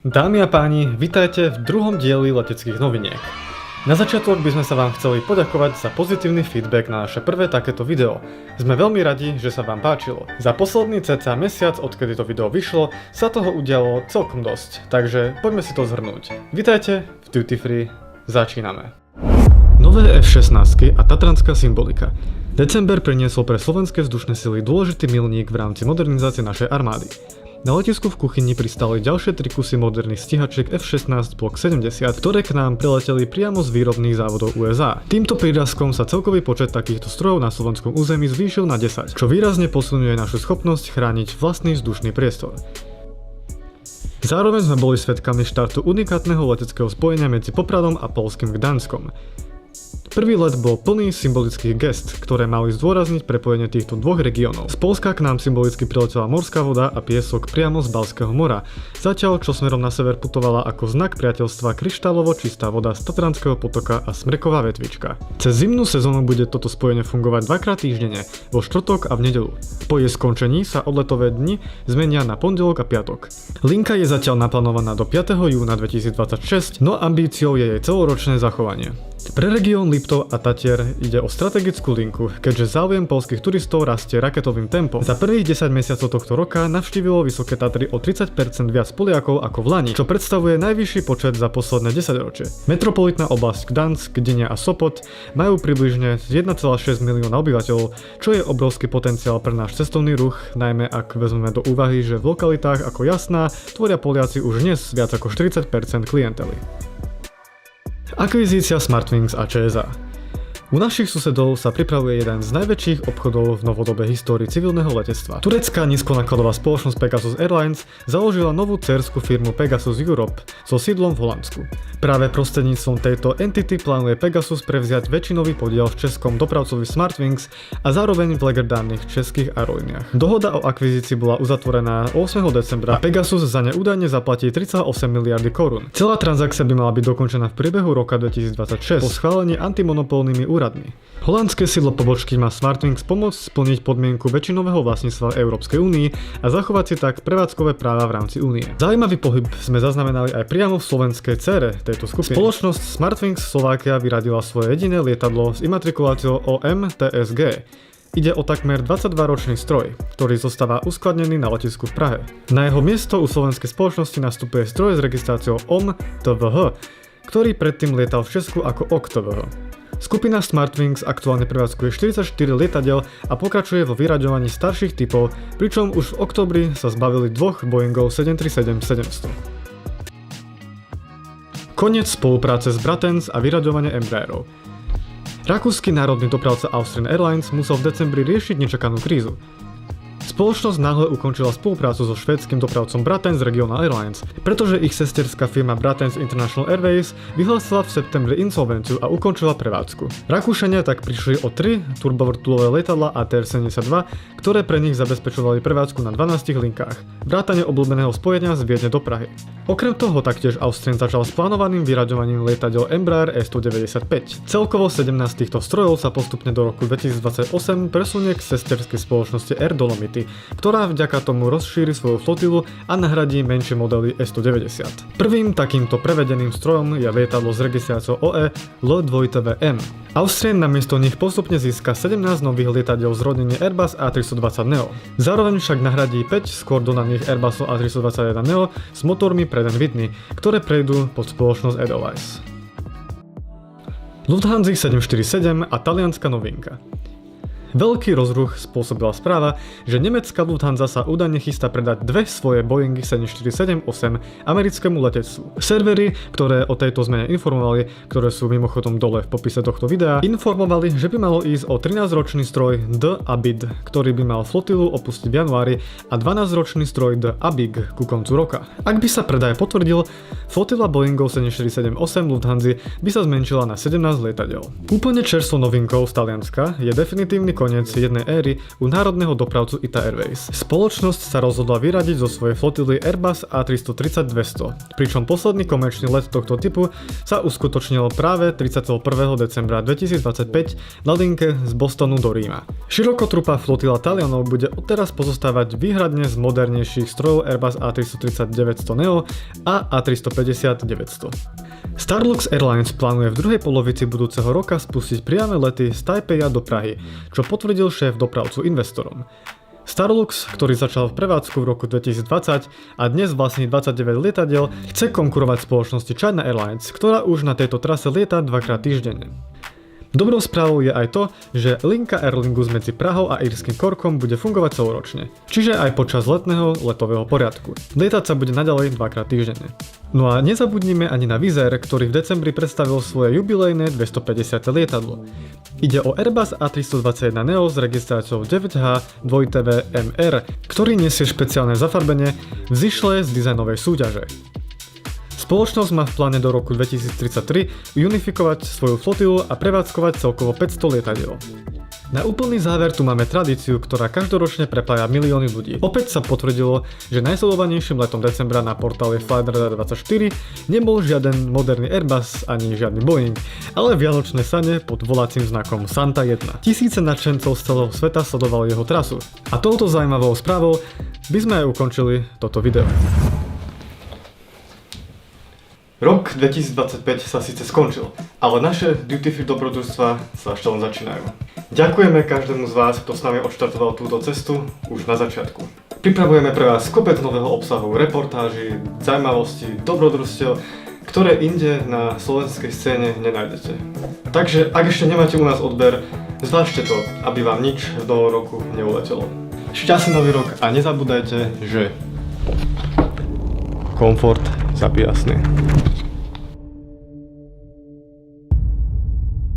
Dámy a páni, vitajte v druhom dieli leteckých noviniek. Na začiatok by sme sa vám chceli poďakovať za pozitívny feedback na naše prvé takéto video. Sme veľmi radi, že sa vám páčilo. Za posledný cca mesiac, odkedy to video vyšlo, sa toho udialo celkom dosť, takže poďme si to zhrnúť. Vitajte v Duty Free, začíname. Nové F-16 a tatranská symbolika. December priniesol pre slovenské vzdušné sily dôležitý milník v rámci modernizácie našej armády. Na letisku v Kuchyni pristáli ďalšie 3 kusy moderných stíhačiek F-16 Block 70, ktoré k nám prileteli priamo z výrobných závodov USA. Týmto príraskom sa celkový počet takýchto strojov na slovenskom území zvýšil na 10, čo výrazne posilňuje našu schopnosť chrániť vlastný vzdušný priestor. Zároveň sme boli svedkami štartu unikátneho leteckého spojenia medzi Popradom a poľským Gdanskom. Prvý let bol plný symbolických gest, ktoré mali zdôrazniť prepojenie týchto dvoch regiónov. Z Poľska k nám symbolicky priletela morská voda a piesok priamo z Baltského mora, zatiaľ čo smerom na sever putovala ako znak priateľstva kryštálovo čistá voda z Tatranského potoka a smreková vetvička. Cez zimnú sezónu bude toto spojenie fungovať dvakrát týždenne, vo štvrtok a v nedeľu. Po jej skončení sa odletové dni zmenia na pondelok a piatok. Linka je zatiaľ naplánovaná do 5. júna 2026, no ambíciou je jej celoročné zachovanie. Pre región Liptov a Tatier ide o strategickú linku, keďže záujem poľských turistov rastie raketovým tempom. Za prvých 10 mesiacov tohto roka navštívilo Vysoké Tatry o 30% viac Poliakov ako v lani, čo predstavuje najvyšší počet za posledné 10 ročie. Metropolitná oblasť Gdansk, Gdynia a Sopot majú približne 1,6 milióna obyvateľov, čo je obrovský potenciál pre náš cestovný ruch, najmä ak vezmeme do úvahy, že v lokalitách ako Jasná tvoria Poliaci už dnes viac ako 40% klientely. Akvizícia Smartwings a ČSA. U našich susedov sa pripravuje jeden z najväčších obchodov v novodobej histórii civilného letectva. Turecká nízkonákladová spoločnosť Pegasus Airlines založila novú dcérsku firmu Pegasus Europe so sídlom v Holandsku. Práve prostredníctvom tejto entity plánuje Pegasus prevziať väčšinový podiel v českom dopravcovi Smartwings a zároveň v legendárnych českých aerolíniách. Dohoda o akvizícii bola uzatvorená 8. decembra a Pegasus za ne údajne zaplatí 3,8 miliardy korún. Celá transakcia by mala byť dokončená v priebehu roka 2026 po schválení antimonopolnými úradmi. Holandské sídlo pobočky má Smartwings pomôcť splniť podmienku väčšinového vlastníctva Európskej únii a zachovať si tak prevádzkové práva v rámci únie. Zaujímavý pohyb sme zaznamenali aj priamo v slovenskej dcére tejto skupiny. Spoločnosť Smartwings Slovakia vyradila svoje jediné lietadlo s imatrikuláciou OM-TSG. Ide o takmer 22-ročný stroj, ktorý zostáva uskladnený na letisku v Prahe. Na jeho miesto u slovenskej spoločnosti nastupuje stroj s registráciou OM-TVH, ktorý predtým lietal v Česku ako OK-TVH. Skupina Smartwings aktuálne prevádzkuje 44 lietadiel a pokračuje vo vyraďovaní starších typov, pričom už v októbri sa zbavili dvoch Boeingov 737-700. Koniec spolupráce s Bratainz a vyraďovanie Embraerov. Rakúsky národný dopravca Austrian Airlines musel v decembri riešiť nečakanú krízu. Spoločnosť náhle ukončila spoluprácu so švédskym dopravcom Bratainz Regional Airlines, pretože ich sesterská firma Bratainz International Airways vyhlásila v septembri insolvenciu a ukončila prevádzku. Rakúšania tak prišli o 3 turbovrtulové lietadlá ATR-72, ktoré pre nich zabezpečovali prevádzku na 12 linkách, vrátane obľúbeného spojenia z Viedne do Prahy. Okrem toho taktiež Austrian začal s plánovaným vyraďovaním lietadiel Embraer E195. Celkovo 17 týchto strojov sa postupne do roku 2028 presunie k sesterskej spoločnosti Air Dolomity, ktorá vďaka tomu rozšíri svoju flotilu a nahradí menšie modely E190. Prvým takýmto prevedeným strojom je lietadlo s registráciou OE L2TVM. Austrian namiesto nich postupne získa 17 nových lietadiel z rodiny Airbus A320neo. Zároveň však nahradí 5 skôr dodaných Airbusov A321neo s motormi Pratt & Whitney, ktoré prejdú pod spoločnosť Edelweiss. Lufthansa 747 a talianska novinka. Veľký rozruch spôsobila správa, že nemecká Lufthansa sa údajne chystá predať dve svoje Boeingy 747-8 americkému letectvu. Servery, ktoré o tejto zmene informovali, ktoré sú mimochodom dole v popise tohto videa, informovali, že by malo ísť o 13-ročný stroj The Abid, ktorý by mal flotilu opustiť v januári, a 12-ročný stroj The Abig ku koncu roka. Ak by sa predaj potvrdil, flotila Boeingov 747-8 Lufthansa by sa zmenšila na 17 lietadiel. Úplne čerstvou novinkou z Talianska je definitívny koniec jednej éry u národného dopravcu ITA Airways. Spoločnosť sa rozhodla vyradiť zo svojej flotily Airbus A330-200, pričom posledný komerčný let tohto typu sa uskutočnil práve 31. decembra 2025 na linke z Bostonu do Ríma. Širokotrupá flotila Talianov bude odteraz pozostávať výhradne z modernejších strojov Airbus A330-900 Neo a A350-900. Starlux Airlines plánuje v druhej polovici budúceho roka spustiť priame lety z Taipeja do Prahy, čo potvrdil šéf dopravcu investorom. Starlux, ktorý začal v prevádzku v roku 2020 a dnes vlastní 29 lietadiel, chce konkurovať spoločnosti China Airlines, ktorá už na tejto trase lieta dvakrát týždenne. Dobrou správou je aj to, že linka Aer Lingus medzi Prahou a Írskym Corkom bude fungovať celoročne, čiže aj počas letného letového poriadku. Lietať sa bude naďalej dvakrát týždenne. No a nezabudnime ani na Wizz Air, ktorý v decembri predstavil svoje jubilejné 250. lietadlo. Ide o Airbus A321 Neo s registráciou 9H2TVMR, ktorý nesie špeciálne zafarbenie vzýšlé z dizajnovej súťaže. Spoločnosť má v pláne do roku 2033 unifikovať svoju flotilu a prevádzkovať celkovo 500 lietadiel. Na úplný záver tu máme tradíciu, ktorá každoročne prepája milióny ľudí. Opäť sa potvrdilo, že najsledovanejším letom decembra na portále Flightradar24 nebol žiaden moderný Airbus ani žiadny Boeing, ale vianočné sane pod volacím znakom Santa 1. Tisíce nadšencov z celého sveta sledovali jeho trasu. A touto zaujímavou správou by sme aj ukončili toto video. Rok 2025 sa síce skončil, ale naše duty-free dobrodružstva sa ešte len začínajú. Ďakujeme každému z vás, kto s nami odštartoval túto cestu už na začiatku. Pripravujeme pre vás kopec nového obsahu, reportáží, zaujímavostí, dobrodružstiev, ktoré inde na slovenskej scéne nenájdete. Takže ak ešte nemáte u nás odber, zvážte to, aby vám nič v novom roku neuletelo. Šťastný nový rok a nezabúdajte, že komfort zabíja sny.